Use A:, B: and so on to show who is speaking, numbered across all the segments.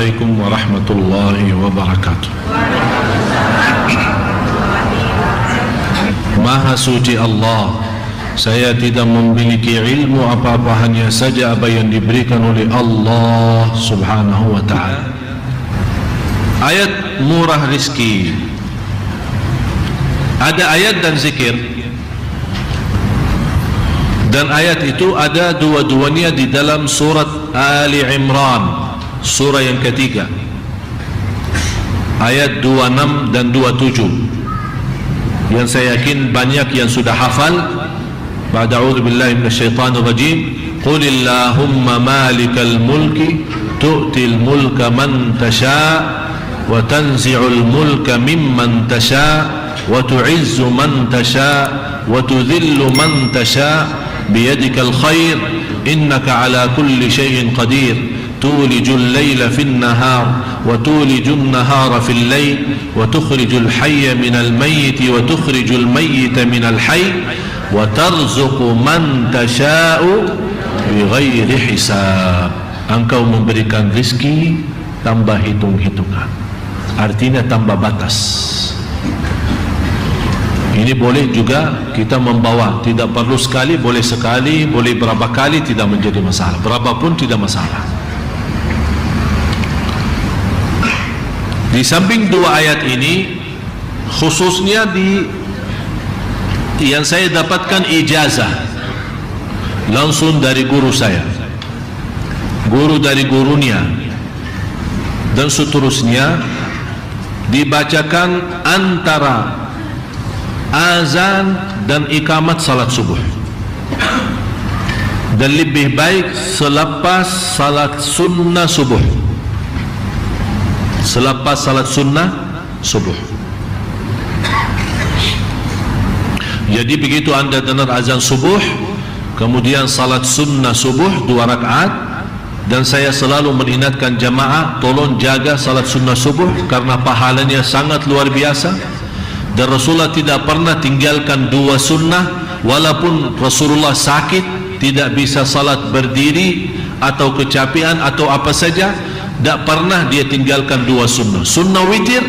A: Assalamualaikum warahmatullahi wabarakatuh. Maha suci Allah, saya tidak memiliki ilmu apa-apa, hanya saja apa yang diberikan oleh Allah subhanahu wa ta'ala. Ayat murah rizki, ada ayat dan zikir, dan ayat itu ada dua-duanya di dalam surat Ali Imran, surah yang ketiga, ayat 26 dan 27, yang saya yakin banyak yang sudah hafal. Ba'da'udhu billahi minasyaitanir rajim. Qulillahumma malikal mulki tu'til mulka man tasha' wa tanzi'ul mulka mimman tasha' wa tu'izzu man tasha' wa tudhillu man tasha' biyadikal khair innaka ala kulli syai'in qadir tulijul layla fin nahar wa tulijul nahara fil layl wa tukhrijul hayya minal mayyiti wa tukhrijul mayyita minal hayy wa tarzuqu man tasha'u bighairi hisab. Engkau memberikan rizki tambah hitung-hitungan, artinya tambah batas. Ini boleh juga kita membawa, tidak perlu sekali, boleh sekali, boleh berapa kali, tidak menjadi masalah, berapapun tidak masalah. Di samping dua ayat ini, khususnya yang saya dapatkan ijazah langsung dari guru saya, guru dari gurunya, dan seterusnya, dibacakan antara azan dan ikamat salat subuh, dan lebih baik selepas salat sunnah subuh, selepas salat sunnah subuh. Jadi begitu anda dengar azan subuh, kemudian salat sunnah subuh 2 rakaat, dan saya selalu mengingatkan jamaah, tolong jaga salat sunnah subuh karena pahalanya sangat luar biasa. Dan Rasulullah tidak pernah tinggalkan 2 sunnah, walaupun Rasulullah sakit, tidak bisa salat berdiri atau kecapean atau apa saja, tidak pernah dia tinggalkan 2 sunnah. Sunnah witir,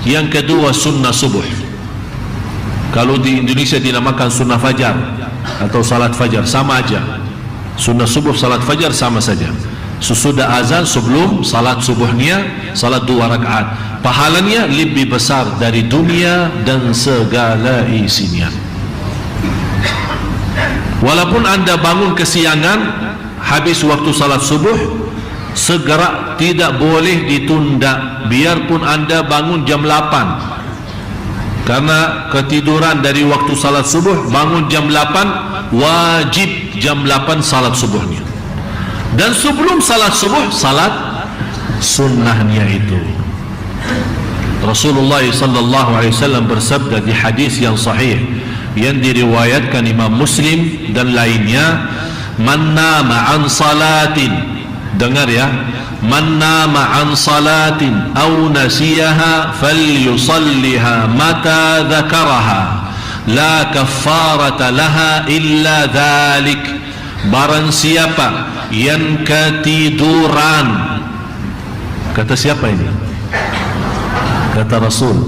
A: yang kedua sunnah subuh. Kalau di Indonesia dinamakan sunnah fajar atau salat fajar, sama aja. Sunnah subuh, salat fajar sama saja. Sesudah azan, sebelum salat subuhnya, salat 2 rakaat, pahalanya lebih besar dari dunia dan segala isinya. Walaupun anda bangun kesiangan habis waktu salat subuh, segera, tidak boleh ditunda. Biarpun anda bangun jam 8, karena ketiduran dari waktu salat subuh, bangun jam 8, wajib jam 8 salat subuhnya. Dan sebelum salat subuh, salat sunnahnya itu. Rasulullah sallallahu alaihi wasallam bersabda di hadis yang sahih yang diriwayatkan Imam Muslim dan lainnya, man nama an salatin, dengar ya, man nama an salatin aw nasiyaha falyusalliha mata dzakaraha la kaffarata laha illa dzalik. Barang siapa yang ketiduran, kata siapa ini? Kata Rasul,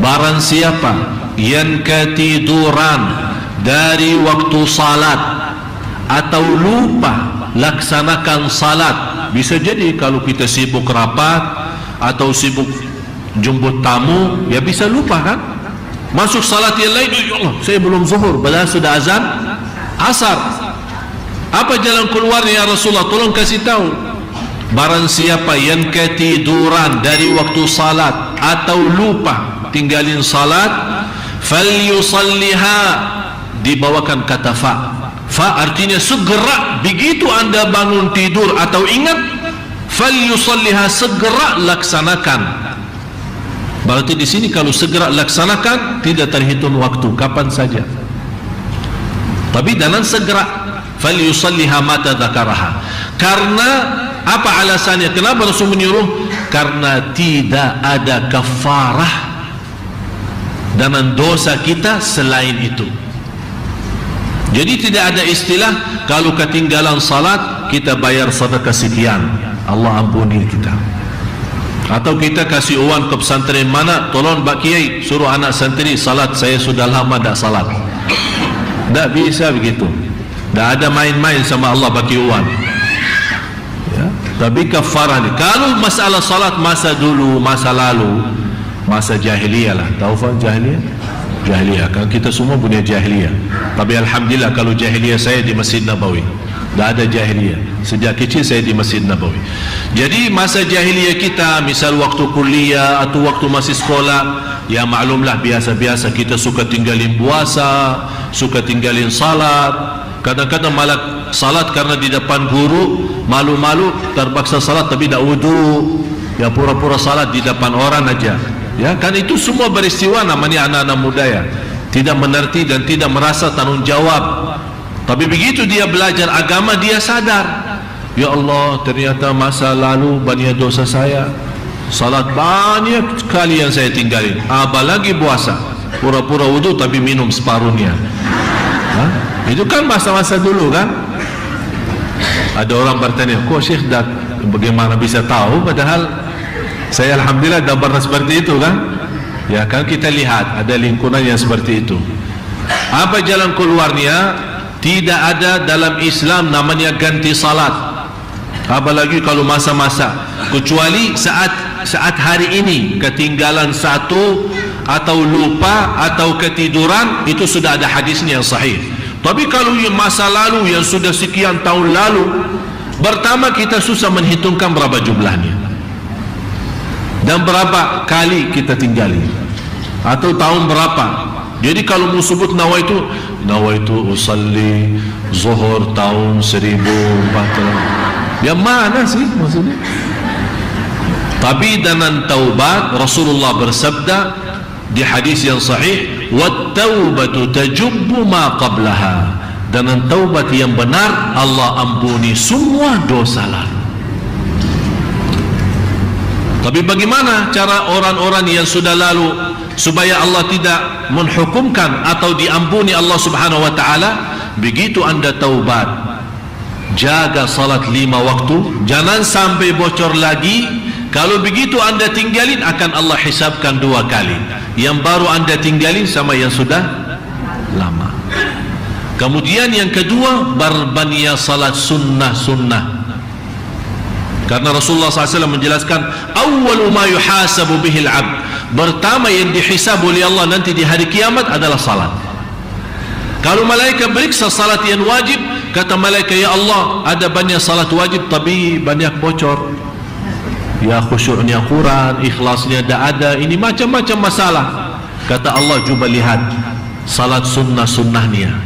A: barang siapa yang ketiduran dari waktu salat atau lupa laksanakan salat, bisa jadi kalau kita sibuk rapat atau sibuk jemput tamu, ya bisa lupa kan, masuk salat yang lain, ya Allah saya belum zuhur, padahal sudah azan asar. Apa jalan keluarnya ya Rasulullah, tolong kasih tahu. Barang siapa yang ketiduran dari waktu salat atau lupa tinggalin salat, falyusalliha, dibawakan kata fa artinya segera. Begitu anda bangun tidur atau ingat, falyusalliha, segera laksanakan. Berarti di sini kalau segera laksanakan tidak terhitung waktu, kapan saja. Tapi dengan segera, falyusalliha mata dzakaraha. Karena apa alasannya? Kenapa Rasul menyuruh? Karena tidak ada kafarah dengan dosa kita selain itu. Jadi tidak ada istilah kalau ketinggalan salat kita bayar sedekah sekian, Allah ampuni kita. Atau kita kasih uang ke pesantren mana, tolong Pak Kiai suruh anak santri salat, saya sudah lama tak salat. Tak bisa begitu. Tak ada main-main sama Allah bagi uang. Ya. Tapi kafarah ni, kalau masalah salat masa dulu, masa lalu, masa jahiliyah lah. Tahu Pak jahiliyah? Jahiliyah kan kita semua punya jahiliyah. Tapi alhamdulillah kalau jahiliyah saya di Masjid Nabawi. Tak ada jahiliyah. Sejak kecil saya di Masjid Nabawi. Jadi masa jahiliyah kita, misal waktu kuliah atau waktu masih sekolah, ya maklumlah biasa-biasa kita suka tinggalin puasa, suka tinggalin salat. Kadang-kadang malah salat karena di depan guru, malu-malu terpaksa salat tapi tak wudu. Ya pura-pura salat di depan orang aja. Ya kan itu semua beristiwa namanya anak-anak muda ya, tidak mengerti dan tidak merasa tanggung jawab. Tapi begitu dia belajar agama, dia sadar, ya Allah ternyata masa lalu banyak dosa saya, salat banyak kali yang saya tinggalin, apalagi puasa, pura-pura wudu tapi minum separuhnya. Itu kan masa-masa dulu kan. Ada orang bertanya, kok Syekh dah bagaimana bisa tahu, padahal saya alhamdulillah dah pernah seperti itu kan. Ya kan kita lihat ada lingkungan yang seperti itu. Apa jalan keluarnya? Tidak ada dalam Islam namanya ganti salat, apalagi kalau masa-masa, kecuali saat hari ini ketinggalan satu atau lupa atau ketiduran, itu sudah ada hadisnya yang sahih. Tapi kalau yang masa lalu yang sudah sekian tahun lalu, pertama kita susah menghitungkan berapa jumlahnya dan berapa kali kita tinggali, atau tahun berapa. Jadi kalau mau sebut nawaitu usalli zuhur tahun 1400, yang mana sih maksudnya? Tapi dengan taubat, Rasulullah bersabda di hadis yang sahih, wat-taubatu tajubbu ma qablaha. Dengan taubat yang benar, Allah ampuni semua dosa lalu. Tapi bagaimana cara orang-orang yang sudah lalu supaya Allah tidak menghukumkan atau diampuni Allah Subhanahu wa taala? Begitu Anda taubat, jaga salat 5 waktu, jangan sampai bocor lagi. Kalau begitu Anda tinggalin, akan Allah hisabkan 2 kali. Yang baru Anda tinggalin sama yang sudah lama. Kemudian yang kedua, berbanyak salat sunnah-sunnah. Karena Rasulullah SAW menjelaskan, awwalu ma yuhasabu bihil abd, pertama yang dihisab oleh Allah nanti di hari kiamat adalah salat. Kalau malaikat periksa salat yang wajib, kata malaikat, ya Allah ada banyak salat wajib tapi banyak bocor, ya khusyuknya kurang, ikhlasnya tak ada, ini macam-macam masalah. Kata Allah, cuba lihat salat sunnah-sunnahnya.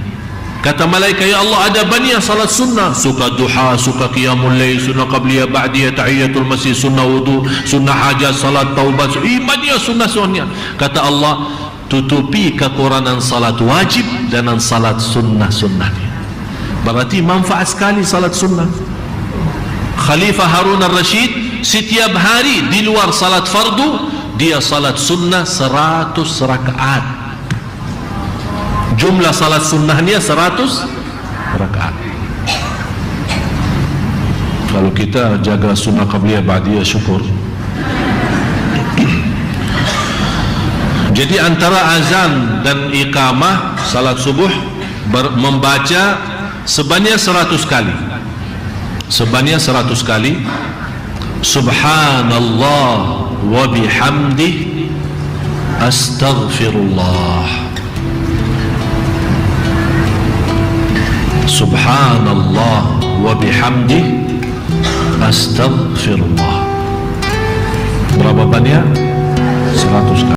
A: Kata malaikat, ya Allah ada banyak salat sunnah, suka duha, suka qiyamul lail, sunnah qabliyah, ba'diyah, tahiyatul masjid, sunnah wudu, sunnah hajat, salat taubat, banyak sunnah-sunnahnya. Kata Allah, tutupi kekurangan salat wajib dengan salat sunnah-sunnahnya. Berarti manfaat sekali salat sunnah. Khalifah Harun al-Rashid setiap hari di luar salat fardu, dia salat sunnah 100 rakaat. Jumlah salat sunnahnya 100 rakaat. Kalau kita jaga sunnah qabliyah ba'diyah, syukur. Jadi antara azan dan iqamah salat subuh membaca sebanyak 100 kali. Sebanyak 100 kali Subhanallah wa bihamdih astaghfirullah. Subhanallah wa bihamdih astaghfirullah. Berapa banyak? 100 kali.